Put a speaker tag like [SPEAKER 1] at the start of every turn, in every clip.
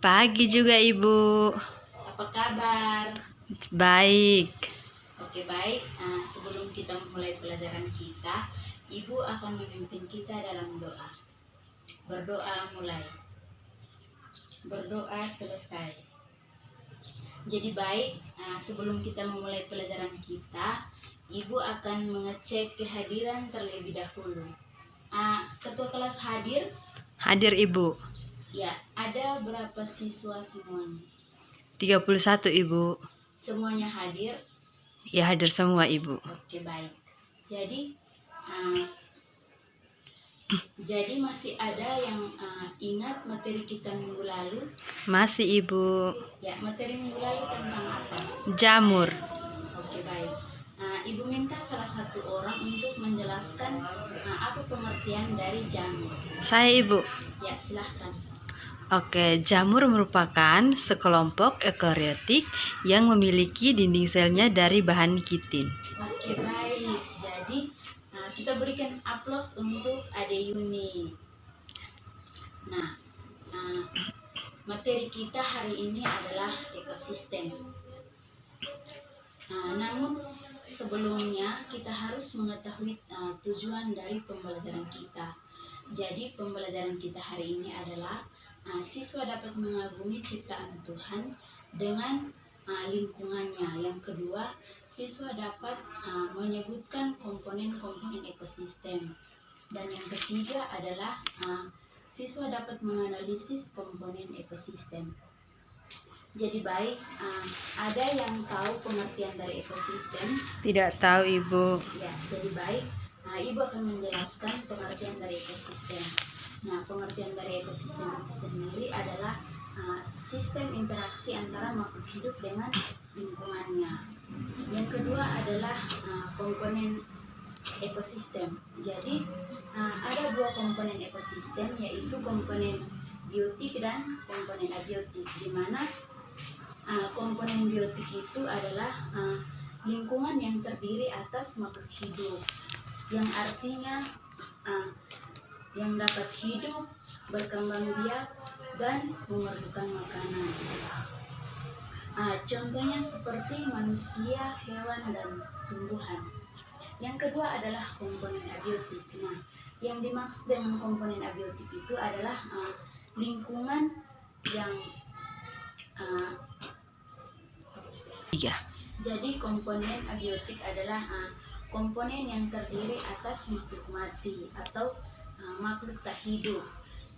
[SPEAKER 1] Pagi juga, Ibu.
[SPEAKER 2] Apa kabar?
[SPEAKER 1] Baik.
[SPEAKER 2] Oke, baik. Sebelum kita memulai pelajaran kita, Ibu akan memimpin kita dalam doa. Berdoa mulai. Berdoa selesai. Jadi baik, sebelum kita memulai pelajaran kita, Ibu akan mengecek kehadiran terlebih dahulu. Ketua kelas hadir?
[SPEAKER 1] Hadir, Ibu.
[SPEAKER 2] Ya, ada berapa siswa semuanya?
[SPEAKER 1] 31, Ibu.
[SPEAKER 2] Semuanya hadir?
[SPEAKER 1] Ya, hadir semua, Ibu.
[SPEAKER 2] Oke, baik. Jadi masih ada yang ingat materi kita minggu lalu?
[SPEAKER 1] Masih, Ibu.
[SPEAKER 2] Ya, materi minggu lalu tentang apa?
[SPEAKER 1] Jamur.
[SPEAKER 2] Oke, baik. Ibu minta salah satu orang untuk menjelaskan apa pengertian dari jamur.
[SPEAKER 1] Saya, Ibu.
[SPEAKER 2] Ya, silahkan.
[SPEAKER 1] Oke, jamur merupakan sekelompok eukariotik yang memiliki dinding selnya dari bahan kitin.
[SPEAKER 2] Oke, baik. Jadi kita berikan aplaus untuk Ade Yuni. Nah, materi kita hari ini adalah ekosistem. Namun sebelumnya kita harus mengetahui tujuan dari pembelajaran kita. Jadi pembelajaran kita hari ini adalah siswa dapat mengagumi ciptaan Tuhan dengan lingkungannya. Yang kedua, siswa dapat menyebutkan komponen-komponen ekosistem. Dan yang ketiga adalah siswa dapat menganalisis komponen ekosistem. Jadi baik, ada yang tahu pengertian dari ekosistem?
[SPEAKER 1] Tidak tahu, Ibu.
[SPEAKER 2] Ya, jadi baik. Ibu akan menjelaskan pengertian dari ekosistem. Nah, pengertian dari ekosistem itu sendiri adalah sistem interaksi antara makhluk hidup dengan lingkungannya. Yang kedua adalah komponen ekosistem. Jadi ada dua komponen ekosistem, yaitu komponen biotik dan komponen abiotik, di mana komponen biotik itu adalah lingkungan yang terdiri atas makhluk hidup, yang artinya yang dapat hidup, berkembang biak, dan memerlukan makanan. Contohnya seperti manusia, hewan, dan tumbuhan. Yang kedua adalah komponen abiotik. Nah, yang dimaksud dengan komponen abiotik itu adalah lingkungan yang Jadi komponen abiotik adalah komponen yang terdiri atas makhluk mati atau makhluk tak hidup.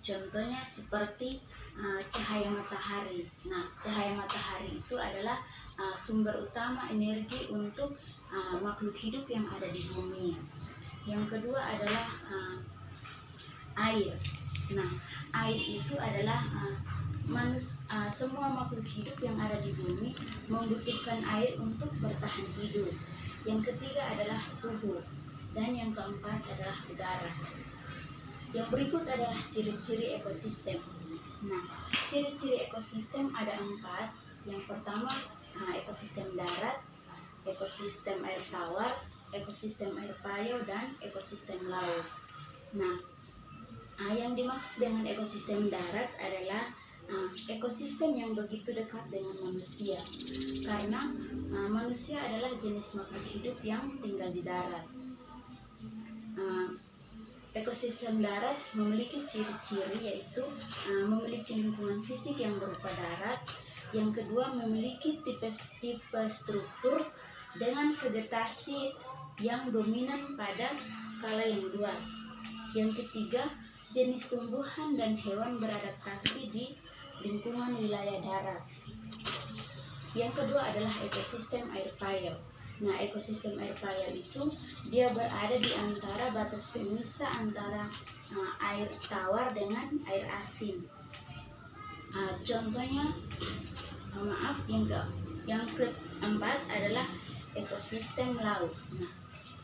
[SPEAKER 2] Contohnya seperti cahaya matahari. Nah, cahaya matahari itu adalah sumber utama energi untuk makhluk hidup yang ada di bumi. Yang kedua adalah air. Nah, air itu adalah semua makhluk hidup yang ada di bumi membutuhkan air untuk bertahan hidup. Yang ketiga adalah suhu, dan yang keempat adalah udara. Yang berikut adalah ciri-ciri ekosistem. Nah, ciri-ciri ekosistem ada 4. Yang pertama, ekosistem darat, ekosistem air tawar, ekosistem air payau, dan ekosistem laut. Nah, yang dimaksud dengan ekosistem darat adalah ekosistem yang begitu dekat dengan manusia, karena manusia adalah jenis makhluk hidup yang tinggal di darat. Ekosistem darat memiliki ciri-ciri, yaitu memiliki lingkungan fisik yang berupa darat. Yang kedua, memiliki tipe struktur dengan vegetasi yang dominan pada skala yang luas. Yang ketiga, jenis tumbuhan dan hewan beradaptasi di lingkungan wilayah darat. Yang kedua adalah ekosistem air payau. Nah, ekosistem air payau itu dia berada di antara batas pemisah antara air tawar dengan air asin. Contohnya, yang keempat adalah ekosistem laut. Nah,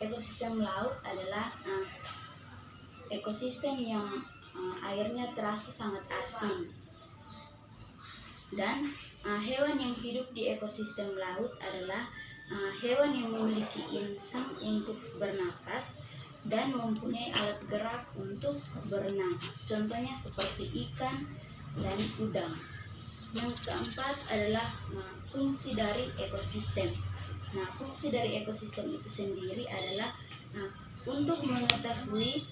[SPEAKER 2] ekosistem laut adalah ekosistem yang airnya terasa sangat asin. Dan hewan yang hidup di ekosistem laut adalah hewan yang memiliki insang untuk bernapas dan mempunyai alat gerak untuk berenang. Contohnya seperti ikan dan udang. Yang keempat adalah fungsi dari ekosistem. Nah, fungsi dari ekosistem itu sendiri adalah untuk mengetahui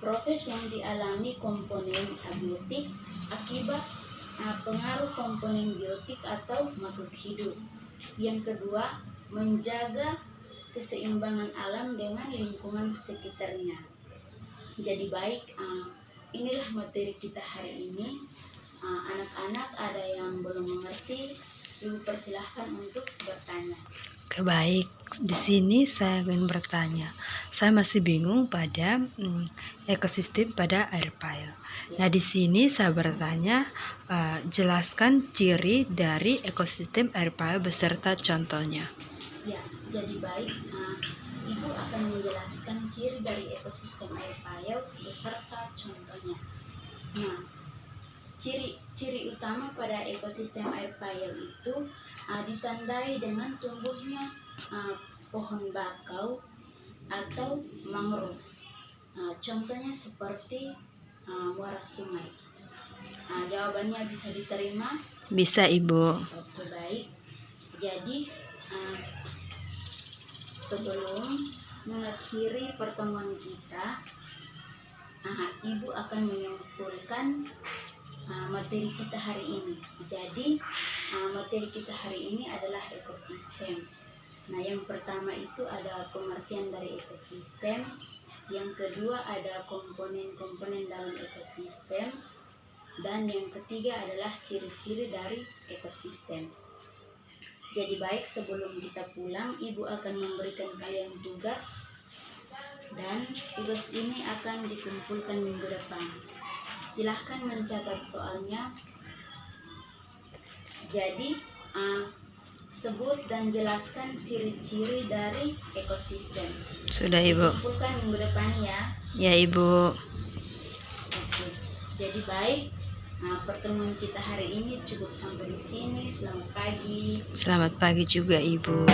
[SPEAKER 2] proses yang dialami komponen abiotik akibat pengaruh komponen biotik atau makhluk hidup. Yang kedua, menjaga keseimbangan alam dengan lingkungan sekitarnya. Jadi baik, inilah materi kita hari ini. Anak-anak ada yang belum mengerti, Ibu persilahkan untuk bertanya.
[SPEAKER 1] Baik, di sini saya ingin bertanya. Saya masih bingung pada ekosistem pada air pile. Nah, di sini saya bertanya, jelaskan ciri dari ekosistem air pile beserta contohnya.
[SPEAKER 2] Ya, jadi baik, Ibu akan menjelaskan ciri dari ekosistem air pile beserta contohnya. Nah, ciri utama pada ekosistem air pile itu ditandai dengan tumbuhnya pohon bakau atau mangrove. Contohnya seperti muara sungai. Jawabannya bisa diterima?
[SPEAKER 1] Bisa, Ibu.
[SPEAKER 2] Oke, baik. Jadi sebelum mengakhiri pertemuan kita, Ibu akan menyimpulkan materi kita hari ini. Jadi materi kita hari ini adalah ekosistem. Nah, yang pertama itu ada pengertian dari ekosistem. Yang kedua ada komponen-komponen dalam ekosistem. Dan yang ketiga adalah ciri-ciri dari ekosistem. Jadi baik, sebelum kita pulang, Ibu akan memberikan kalian tugas. Dan tugas ini akan dikumpulkan minggu depan. Silahkan mencatat soalnya. Jadi sebut dan jelaskan ciri-ciri dari ekosistem.
[SPEAKER 1] Sudah, Ibu.
[SPEAKER 2] Kumpulkan minggu depan ya.
[SPEAKER 1] Ya, Ibu.
[SPEAKER 2] Oke. Jadi baik, pertemuan kita hari ini cukup sampai di sini. Selamat pagi.
[SPEAKER 1] Selamat pagi juga, Ibu.